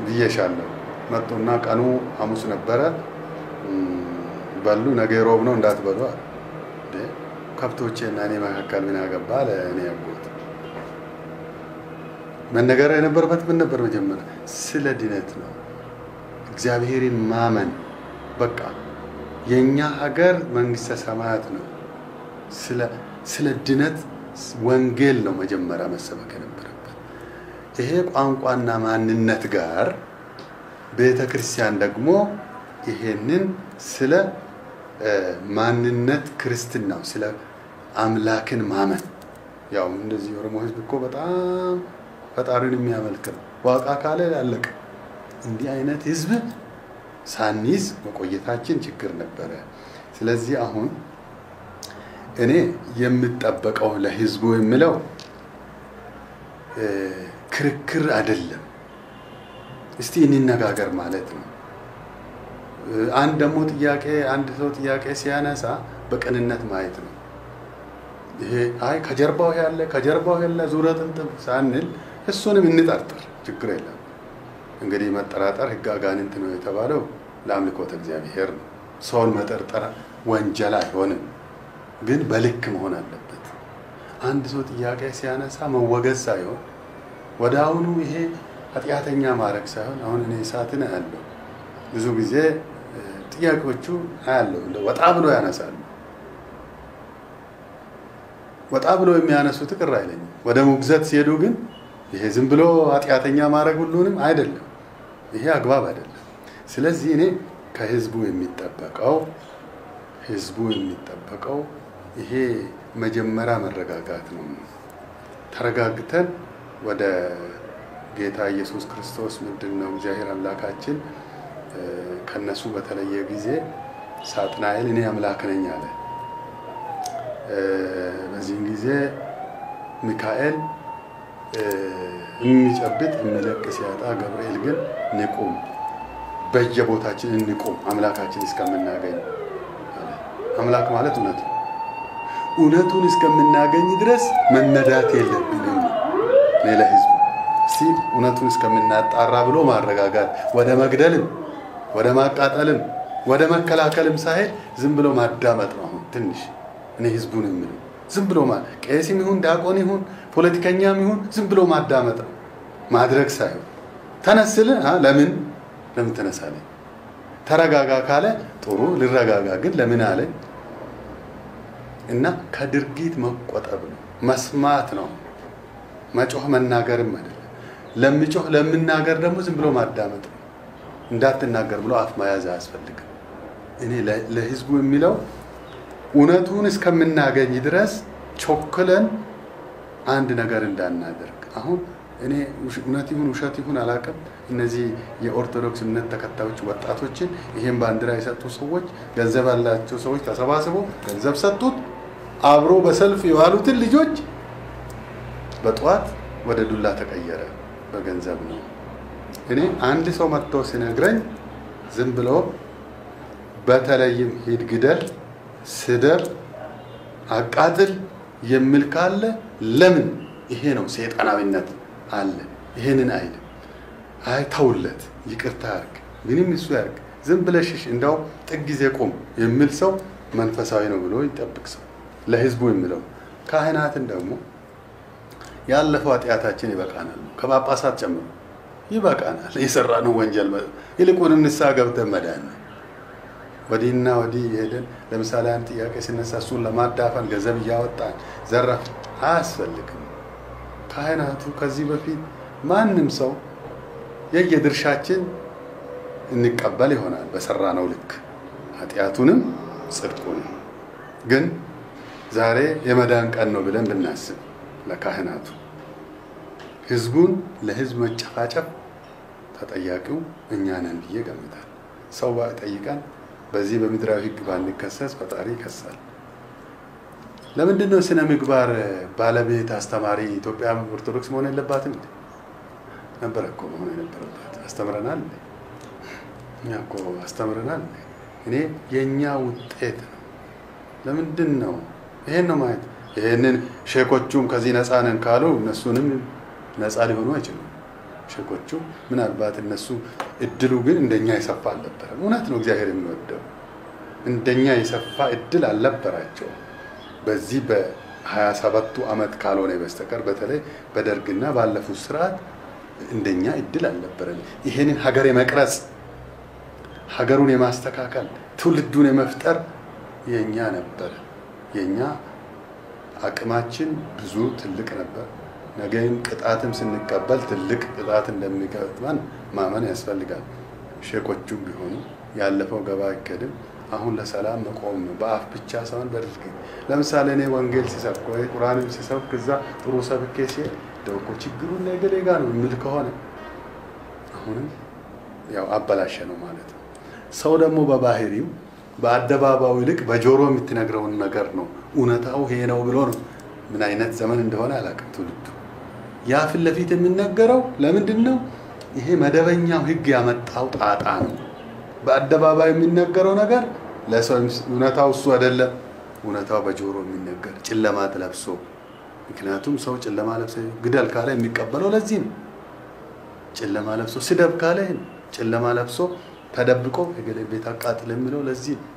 ብዬሻለሁ መጥቶና ቀኑ ሐሙስ ነበረ ባሉ ነገ ሮብ ነው እንዳትበሉ ከብቶቼና እኔ መካከል ምን ያገባ ለእኔ ያጎት መነገር የነበረበት ምን ነበር መጀመሪያ ስለ ድነት ነው እግዚአብሔርን ማመን በቃ የኛ ሀገር መንግስተ ሰማያት ነው ስለ ድነት ወንጌል ነው መጀመሪያ መሰበክ የነበረበት ይሄ ቋንቋና ማንነት ጋር ቤተክርስቲያን ደግሞ ይሄንን ስለ ማንነት ክርስትናው ስለ አምላክን ማመን ያው እንደዚህ ኦሮሞ ህዝብ እኮ በጣም ፈጣሪን የሚያመልክ ነው ዋቃ ካለ ያለቀ እንዲህ አይነት ህዝብ ሳንይዝ መቆየታችን ችግር ነበረ ስለዚህ አሁን እኔ የምጠበቀው ለህዝቡ የሚለው ክርክር አይደለም እስቲ እንነጋገር ማለት ነው አንድ ደግሞ አንድ ሰው ጥያቄ ሲያነሳ በቀንነት ማየት ነው ይሄ አይ ከጀርባው ያለ ዙረት እንትን ሳንል እሱንም እንጠርጥር ችግር የለም እንግዲህ መጠራጠር ህግ አጋንንት ነው የተባለው ለአምልኮተ እግዚአብሔር ነው ሰውን መጠርጠር ወንጀል አይሆንም ግን በልክ መሆን አለበት አንድ ሰው ጥያቄ ሲያነሳ መወገዝ ሳይሆን ወዳውኑ ይሄ ኃጢአተኛ ማረክ ሳይሆን አሁን እኔ ሳትን አያለው ብዙ ጊዜ ጥያቄዎቹ አያለው እንደ ወጣ ብሎ ያነሳሉ ወጣ ብሎ የሚያነሱት ቅር አይለኝም ወደ ሙግዘት ሲሄዱ ግን ይሄ ዝም ብሎ ኃጢአተኛ ማረክ ሁሉንም አይደለም ይሄ አግባብ አይደለም ስለዚህ እኔ ከህዝቡ የሚጠበቀው ይሄ መጀመሪያ መረጋጋት ነው ተረጋግተን ወደ ጌታ ኢየሱስ ክርስቶስ ምንድነው እግዚአብሔር አምላካችን ከነሱ በተለየ ጊዜ ሳጥናኤል እኔ አምላክ ነኝ አለ በዚህ ጊዜ ሚካኤል የሚጨብጥ የሚለቅ ሲያጣ ገብርኤል ግን ንቁም በየቦታችን እንቁም አምላካችን እስከምናገኝ አምላክ ማለት እውነቱን እስከምናገኝ ድረስ መነዳት የለብንም ለህዝቡ እውነቱን እስከምናጣራ ብሎ ማረጋጋት ወደ መግደልም ወደ ማቃጠልም ወደ መከላከልም ሳይል ዝም ብሎ ማዳመጥ ነው ትንሽ እኔ ህዝቡን የሚለው ዝም ብሎ ቄስም ይሁን ዲያቆን ይሁን ፖለቲከኛም ይሁን ዝም ብሎ ማዳመጥ ማድረግ ሳይሆን ተነስል ለምን ተነሳለ ተረጋጋ ካለ ጥሩ ልረጋጋ ግን ለምን አለ እና ከድርጊት መቆጠብ ነው መስማት ነው መጮህ መናገርም አይደለም ለምጮህ ለምናገር ደግሞ ዝም ብሎ ማዳመጥ እንዳትናገር ብሎ አፍ ማያዝ አያስፈልግም እኔ ለህዝቡ የሚለው እውነቱን እስከምናገኝ ድረስ ቾክለን አንድ ነገር እንዳናደርግ አሁን እኔ እውነት ይሁን ውሸት ይሁን አላቀም እነዚህ የኦርቶዶክስ እምነት ተከታዮች ወጣቶችን ይሄን ባንዲራ የሰጡ ሰዎች ገንዘብ ያላቸው ሰዎች ተሰባስበው ገንዘብ ሰጡት አብሮ በሰልፍ የዋሉትን ልጆች በጧት ወደ ዱላ ተቀየረ በገንዘብ ነው እኔ አንድ ሰው መጥቶ ሲነግረኝ ዝም ብሎ በተለይም ሂድ ግደል ስደር አቃጥል የሚል ካለ ለምን ይሄ ነው ሰይጣናዊነት አለ ይሄንን አይደለም አይ ተውለት ይቅርታ አርግ ምንም እሱ ያርግ ዝም ብለሽሽ እንዳው ጥግ ጊዜ ቆም የሚል ሰው መንፈሳዊ ነው ብሎ ይጠብቅ ሰው ለህዝቡ የሚለው ካህናትን ደግሞ ያለፈው ኃጢአታችን ይበቃናል ከጳጳሳት ጨምሮ ይበቃናል የሰራነው ወንጀል ይልቁንም ንስሐ ገብተን መዳን ወዲና ወዲ ሄደን ለምሳሌ አንድ ጥያቄ ሲነሳ እሱን ለማዳፈን ገንዘብ እያወጣን ዘረፍ አያስፈልግም። ካህናቱ ከዚህ በፊት ማንም ሰው የየድርሻችን እንቀበል ይሆናል በሰራነው ልክ ኃጢያቱንም ጽድቁንም። ግን ዛሬ የመዳን ቀን ነው ብለን ብናስብ ለካህናቱ ህዝቡን ለህዝብ መጨፋጨፍ ተጠያቂው እኛ ነን ብዬ ገምታለሁ። ሰው ባይጠይቀን በዚህ በምድራዊ ህግ ባንከሰስ ፈጣሪ ይከሳል። ለምንድን ነው ስነ ምግባር ባለቤት አስተማሪ ኢትዮጵያ ኦርቶዶክስ መሆን የለባትም እንዴ? ነበር እኮ መሆን የነበረባት። አስተምረናል እንዴ? እኛ እኮ አስተምረናል እንዴ? እኔ የኛ ውጤት ነው። ለምንድን ነው ይሄን ነው ማለት? ይሄንን ሼኮቹም ከዚህ ነፃ ነን ካሉ እነሱንም ነፃ ሊሆኑ አይችሉም። ሼኮቹ ምናልባት እነሱ እድሉ ግን እንደኛ የሰፋ አልነበረም። እውነት ነው እግዚአብሔር የሚወደው እንደኛ የሰፋ እድል አልነበራቸው። በዚህ በ27ቱ ዓመት ካልሆነ በስተቀር በተለይ በደርግና ባለፉት ስርዓት እንደኛ እድል አልነበረም። ይሄንን ሀገር የመቅረጽ ሀገሩን የማስተካከል ትውልዱን የመፍጠር የኛ ነበር። የኛ አቅማችን ብዙ ትልቅ ነበር። ነገም ቅጣትም ስንቀበል ትልቅ ቅጣት እንደሚገጥመን ማመን ያስፈልጋል። ሼኮቹም ቢሆኑ ያለፈው ገባ አይከድም። አሁን ለሰላም መቆም ነው በአፍ ብቻ ሳይሆን በድርጊት። ለምሳሌ እኔ ወንጌል ሲሰብክ ወይ ቁርአንን ሲሰብክ እዛ ጥሩ ሰብኬ ሲሄድ ደውኮ ችግሩን ነገሌ ጋር ነው የሚል ከሆነ አሁንም ያው አበላሸ ነው ማለት ነው። ሰው ደግሞ በባህሪው በአደባባዩ ይልቅ በጆሮ የምትነግረውን ነገር ነው እውነታው ይሄ ነው ብሎ ነው። ምን አይነት ዘመን እንደሆነ አላውቅም ትውልዱ። ያ ፊት ለፊት የሚነገረው ለምንድን ነው? ይሄ መደበኛው ህግ ያመጣው ጣጣ ነው። በአደባባይ የሚነገረው ነገር ለሰው እውነታው እሱ አይደለም። እውነታው በጆሮ የሚነገር ጨለማ ተለብሶ። ምክንያቱም ሰው ጨለማ ለብሶ ግደል ካለ የሚቀበለው ለዚህ ነው። ጨለማ ለብሶ ስደብ ካለ ጨለማ ለብሶ ተደብቆ የገሌ ቤት አቃጥል የሚለው ለዚህ ነው።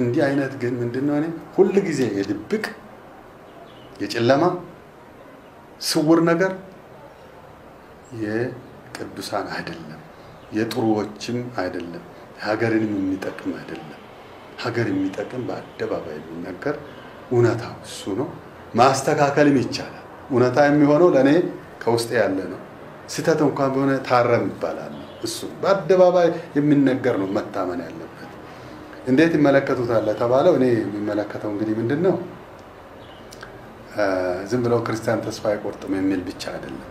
እንዲህ አይነት ግን ምንድነው እኔ ሁሉ ጊዜ የድብቅ የጨለማ ስውር ነገር የቅዱሳን አይደለም፣ የጥሩዎችም አይደለም፣ ሀገርንም የሚጠቅም አይደለም። ሀገር የሚጠቅም በአደባባይ የሚነገር እውነታው እሱ ነው። ማስተካከልም ይቻላል። እውነታ የሚሆነው ለኔ ከውስጤ ያለ ነው። ስተት እንኳን ቢሆን ታረም ይባላል። እሱ በአደባባይ የሚነገር ነው መታመን ያለበት። እንዴት ይመለከቱታል ተባለው እኔ የሚመለከተው እንግዲህ ምንድነው ዝም ብለው ክርስቲያን ተስፋ አይቆርጥም የሚል ብቻ አይደለም፣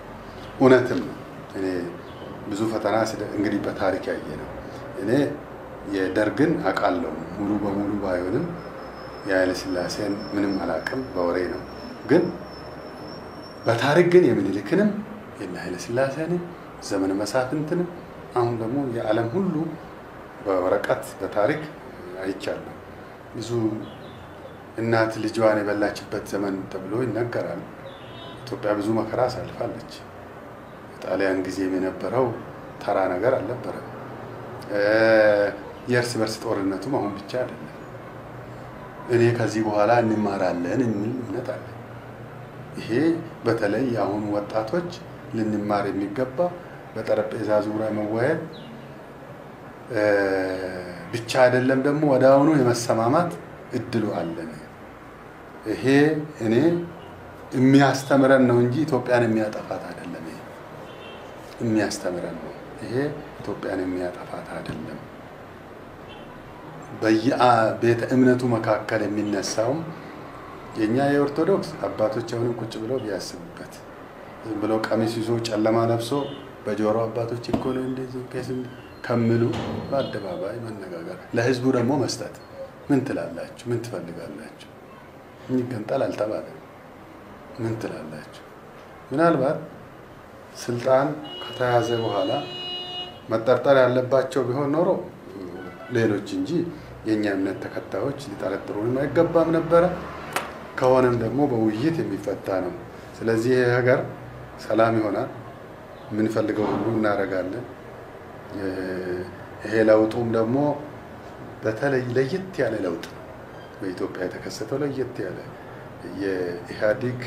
እውነትም ነው። እኔ ብዙ ፈተና እንግዲህ በታሪክ ያየ ነው። እኔ የደርግን አውቃለሁ ሙሉ በሙሉ ባይሆንም የኃይለ ሥላሴን ምንም አላውቅም፣ በወሬ ነው። ግን በታሪክ ግን የምኒልክንም የኃይለ ሥላሴን ዘመነ መሳፍንትን አሁን ደግሞ የዓለም ሁሉ በወረቀት በታሪክ አይቻለሁ። ብዙ እናት ልጇን የበላችበት ዘመን ተብሎ ይነገራል። ኢትዮጵያ ብዙ መከራ አሳልፋለች። ጣሊያን ጊዜም የነበረው ተራ ነገር አልነበረም። የእርስ በርስ ጦርነቱም አሁን ብቻ አይደለም። እኔ ከዚህ በኋላ እንማራለን የሚል እምነት አለ። ይሄ በተለይ የአሁኑ ወጣቶች ልንማር የሚገባ በጠረጴዛ ዙሪያ መወያየት ብቻ አይደለም፣ ደግሞ ወደ አሁኑ የመሰማማት እድሉ አለን። ይሄ እኔ የሚያስተምረን ነው እንጂ ኢትዮጵያን የሚያጠፋት አይደለም። ይሄ የሚያስተምረን ነው። ይሄ ኢትዮጵያን የሚያጠፋት አይደለም። በየቤተ እምነቱ መካከል የሚነሳው የኛ የኦርቶዶክስ አባቶች አሁንም ቁጭ ብለው ቢያስቡበት፣ ዝም ብለው ቀሚስ ይዞ ጨለማ ለብሶ በጆሮ አባቶች እኮ ነው እንደዚህ ከሚሉ በአደባባይ መነጋገር፣ ለህዝቡ ደግሞ መስጠት። ምን ትላላችሁ? ምን ትፈልጋላችሁ? እንገንጠል አልተባለም። ምን ትላላችሁ? ምናልባት ስልጣን ከተያዘ በኋላ መጠርጠር ያለባቸው ቢሆን ኖሮ ሌሎች እንጂ የኛ እምነት ተከታዮች ሊጠረጥሩንም አይገባም ነበረ። ከሆነም ደግሞ በውይይት የሚፈታ ነው። ስለዚህ ይሄ ሀገር ሰላም ይሆናል። ምን ፈልገው ሁሉ እናረጋለን። ይሄ ለውጡም ደግሞ በተለይ ለየት ያለ ለውጥ በኢትዮጵያ የተከሰተው ለየት ያለ የኢህአዴግ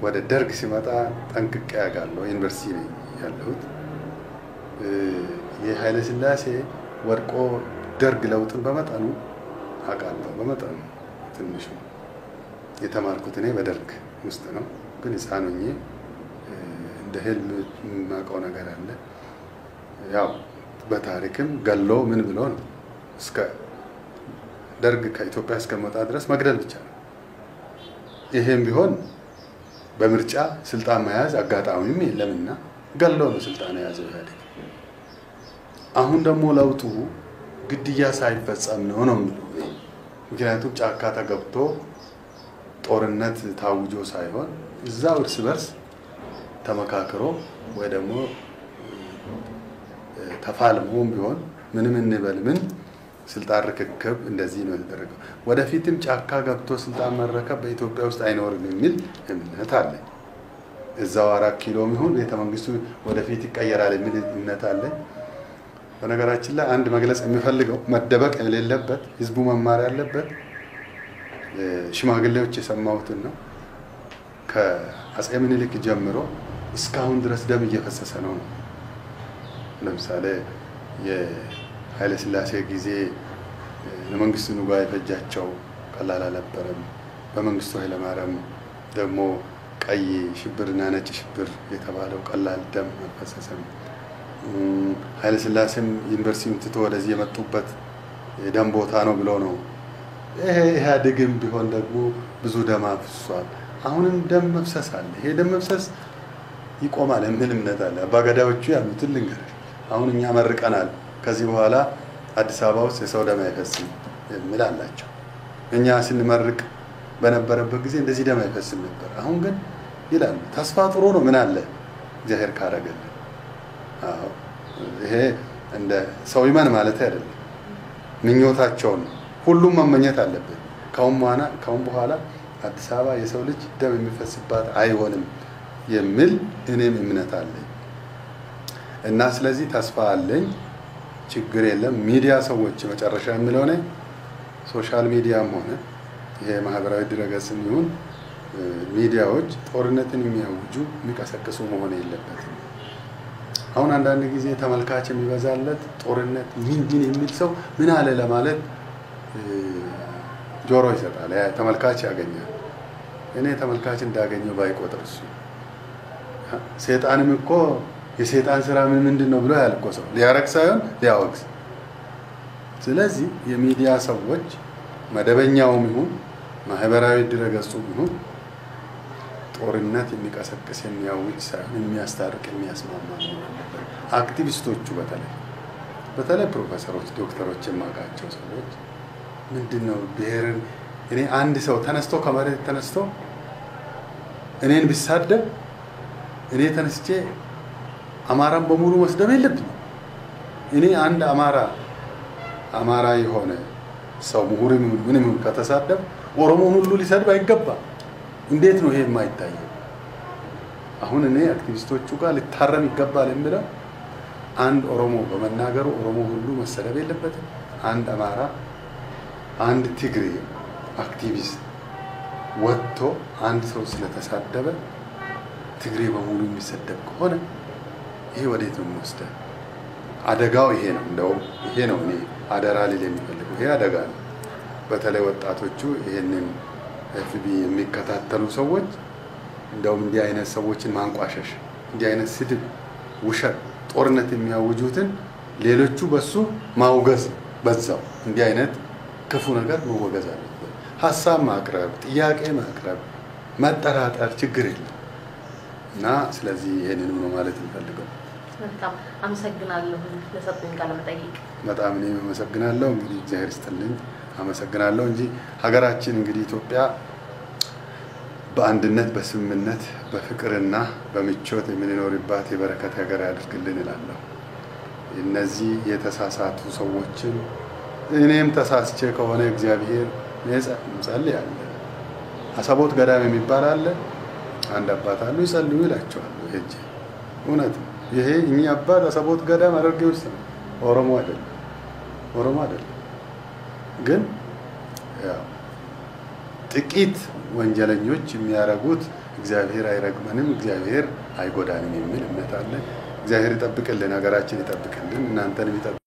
ወደ ደርግ ሲመጣ ጠንቅቄ ያጋለው ዩኒቨርሲቲ ነኝ ያለሁት። የኃይለ ሥላሴ ወድቆ ደርግ ለውጥን በመጠኑ አውቃለሁ። በመጠኑ ትንሽ የተማርኩት እኔ በደርግ ውስጥ ነው። ግን ሕፃን ሆኜ እንደ ህልም የማውቀው ነገር አለ። ያው በታሪክም ገሎ ምን ብሎ ነው እስከ ደርግ ከኢትዮጵያ እስከመጣ ድረስ መግደል ብቻ ነው። ይሄም ቢሆን በምርጫ ስልጣን መያዝ አጋጣሚም የለምና ገሎ ነው ስልጣን የያዘው ኢህአዴግ። አሁን ደግሞ ለውጡ ግድያ ሳይፈጸም ነው የሚለው። ምክንያቱም ጫካ ተገብቶ ጦርነት ታውጆ ሳይሆን እዛው እርስ በርስ ተመካክሮ ወይ ደግሞ ተፋልሞም ቢሆን ምንም እንበል ምን ስልጣን ርክክብ እንደዚህ ነው የተደረገው። ወደፊትም ጫካ ገብቶ ስልጣን መረከብ በኢትዮጵያ ውስጥ አይኖርም የሚል እምነት አለ። እዛው 4 ኪሎም ይሁን ቤተ መንግስቱ ወደፊት ይቀየራል የሚል እምነት አለ። በነገራችን ላይ አንድ መግለጽ የሚፈልገው መደበቅ የሌለበት ህዝቡ መማር ያለበት ሽማግሌዎች የሰማሁትን ነው። ከአፄ ምኒልክ ጀምሮ እስካሁን ድረስ ደም እየፈሰሰ ነው። ለምሳሌ የኃይለ ሥላሴ ጊዜ ለመንግስቱ ንዋይ ፈጃቸው ቀላል አልነበረም። በመንግስቱ ኃይለ ማርያም ደግሞ ቀይ ሽብርና ነጭ ሽብር የተባለው ቀላል ደም አልፈሰሰም። ኃይለ ሥላሴም ዩኒቨርሲቲውን ትቶ ወደዚህ የመጡበት የደም ቦታ ነው ብሎ ነው። ይሄ ኢህአዴግም ቢሆን ደግሞ ብዙ ደም አፍሷል። አሁንም ደም መፍሰስ አለ። ይሄ ደም መፍሰስ ይቆማል የሚል እምነት አለ። አባገዳዎቹ ያሉትን ልንገርህ። አሁን እኛ መርቀናል፣ ከዚህ በኋላ አዲስ አበባ ውስጥ የሰው ደም አይፈስም የሚል አላቸው። እኛ ስንመርቅ በነበረበት ጊዜ እንደዚህ ደም አይፈስም ነበር። አሁን ግን ይላሉ። ተስፋ ጥሩ ነው። ምን አለ እግዚአብሔር ካረገልን። አዎ ይሄ እንደ ሰው ይመን ማለት አይደለም፣ ምኞታቸው ነው። ሁሉም መመኘት አለበት። ካሁን በኋላ አዲስ አበባ የሰው ልጅ ደም የሚፈስባት አይሆንም የሚል እኔም እምነት አለኝ እና ስለዚህ ተስፋ አለኝ። ችግር የለም። ሚዲያ ሰዎች መጨረሻ የሚለው ነው ሶሻል ሚዲያም ሆነ ይሄ ማህበራዊ ድረገጽም ይሁን ሚዲያዎች ጦርነትን የሚያውጁ የሚቀሰቅሱ መሆን የለበትም። አሁን አንዳንድ ጊዜ ተመልካች የሚበዛለት ጦርነት ምንድን የሚል ሰው ምን አለ ለማለት ጆሮ ይሰጣል፣ ተመልካች ያገኛል። እኔ ተመልካች እንዳገኘው ባይቆጥር እሱ ሰይጣንም እኮ የሰይጣን ስራ ምንድነው ብሎ ያልቆ ሰው ሊያረክ ሳይሆን ሊያወግዝ። ስለዚህ የሚዲያ ሰዎች መደበኛውም ይሁን ማህበራዊ ድረገጹም ይሁን ጦርነት የሚቀሰቅስ የሚያውጅ ሳይሆን የሚያስታርቅ የሚያስማማ ነው። አክቲቪስቶቹ በተለይ ፕሮፌሰሮች፣ ዶክተሮች የማውቃቸው ሰዎች ምንድነው ብሔርን እኔ አንድ ሰው ተነስቶ ከመሬት ተነስቶ እኔን ቢሳደብ እኔ ተነስቼ አማራን በሙሉ መስደብ የለብኝም። እኔ አንድ አማራ የሆነ ሰው ምሁርም ምንም ከተሳደብ ኦሮሞን ሁሉ ሊሰድብ አይገባም። እንዴት ነው ይሄ የማይታየው? አሁን እኔ አክቲቪስቶቹ ጋር ሊታረም ይገባል የሚለው አንድ ኦሮሞ በመናገሩ ኦሮሞ ሁሉ መሰደብ የለበትም። አንድ አማራ አንድ ትግሬ አክቲቪስት ወጥቶ አንድ ሰው ስለተሳደበ ትግሬ በሙሉ የሚሰደብ ከሆነ ይሄ ወዴት ነው የሚወስደው? አደጋው ይሄ ነው። እንደውም ይሄ ነው እኔ አደራ ሊል የሚፈልገው ይሄ አደጋ ነው። በተለይ ወጣቶቹ ይሄንን ኤፍቢ የሚከታተሉ ሰዎች እንደውም እንዲህ አይነት ሰዎችን ማንቋሸሽ፣ እንዲህ አይነት ስድብ፣ ውሸት፣ ጦርነት የሚያውጁትን ሌሎቹ በሱ ማውገዝ በዛው እንዲህ አይነት ክፉ ነገር መወገዝ አለበት። ሐሳብ ማቅረብ፣ ጥያቄ ማቅረብ፣ መጠራጠር ችግር የለም እና ስለዚህ ይሄንን ነው ማለት እንፈልገው። በጣም አመሰግናለሁ ለሰጡኝ ቃለ መጠይቅ። በጣም እኔም አመሰግናለሁ። እንግዲህ እግዚአብሔር ይስጥልኝ አመሰግናለሁ እንጂ ሀገራችን እንግዲህ ኢትዮጵያ በአንድነት በስምምነት በፍቅርና በምቾት የምንኖርባት የበረከት ሀገር ያድርግልን እላለሁ። እነዚህ የተሳሳቱ ሰዎችን እኔም ተሳስቼ ከሆነ እግዚአብሔር እንጸልያለን። አሰቦት ገዳም የሚባል አለ። አንድ አባት አሉ ይጸልዩ ይላቸዋል። ሄጄ እውነት ይሄ እኛ አባት አሰቦት ገዳም አደርጌ ውስጥ ነው። ኦሮሞ አይደለም ግን ያው ጥቂት ወንጀለኞች የሚያረጉት እግዚአብሔር አይረግመንም፣ እግዚአብሔር አይጎዳንም የሚል እምነት አለ። እግዚአብሔር ይጠብቅልን፣ ሀገራችን ይጠብቅልን፣ እናንተንም ይጠብቅ